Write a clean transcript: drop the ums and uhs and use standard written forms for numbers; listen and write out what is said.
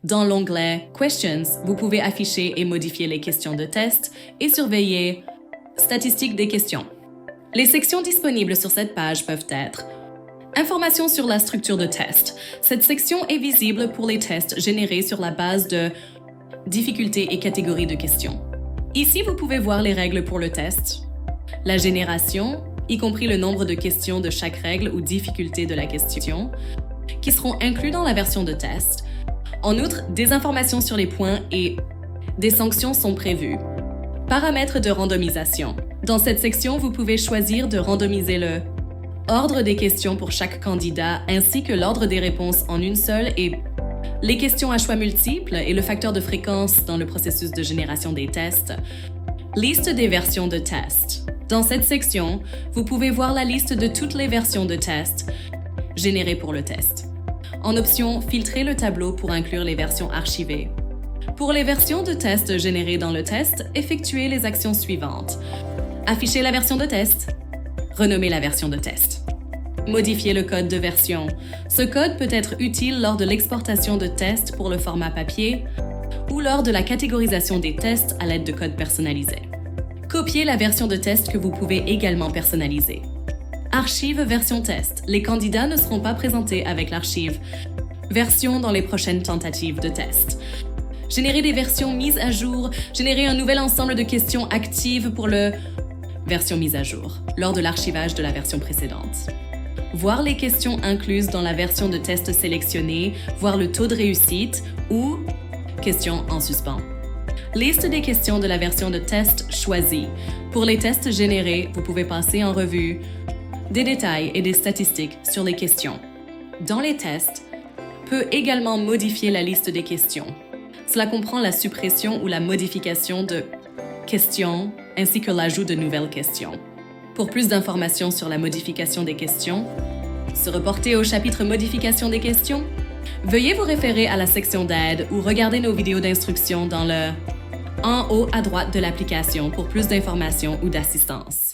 Dans l'onglet Questions, vous pouvez afficher et modifier les questions de test et surveiller Statistiques des questions. Les sections disponibles sur cette page peuvent être Informations sur la structure de test. Cette section est visible pour les tests générés sur la base de difficultés et catégories de questions. Ici, vous pouvez voir les règles pour le test, la génération, y compris le nombre de questions de chaque règle ou difficulté de la question, qui seront inclus dans la version de test. En outre, des informations sur les points et des sanctions sont prévues. Paramètres de randomisation. Dans cette section, vous pouvez choisir de randomiser le ordre des questions pour chaque candidat ainsi que l'ordre des réponses en une seule et les questions à choix multiples et le facteur de fréquence dans le processus de génération des tests. Liste des versions de tests. Dans cette section, vous pouvez voir la liste de toutes les versions de tests générées pour le test. En option, filtrer le tableau pour inclure les versions archivées. Pour les versions de test générées dans le test, effectuez les actions suivantes. Afficher la version de test. Renommer la version de test. Modifier le code de version. Ce code peut être utile lors de l'exportation de tests pour le format papier ou lors de la catégorisation des tests à l'aide de codes personnalisés. Copier la version de test que vous pouvez également personnaliser. Archive version test. Les candidats ne seront pas présentés avec l'archive version dans les prochaines tentatives de test. Générer des versions mises à jour. Générer un nouvel ensemble de questions actives pour le version mise à jour, lors de l'archivage de la version précédente. Voir les questions incluses dans la version de test sélectionnée, voir le taux de réussite ou questions en suspens. Liste des questions de la version de test choisie. Pour les tests générés, vous pouvez passer en revue des détails et des statistiques sur les questions. Dans les tests, peut également modifier la liste des questions. Cela comprend la suppression ou la modification de questions ainsi que l'ajout de nouvelles questions. Pour plus d'informations sur la modification des questions, se reporter au chapitre Modification des questions, veuillez vous référer à la section d'aide ou regarder nos vidéos d'instruction dans le en haut à droite de l'application pour plus d'informations ou d'assistance.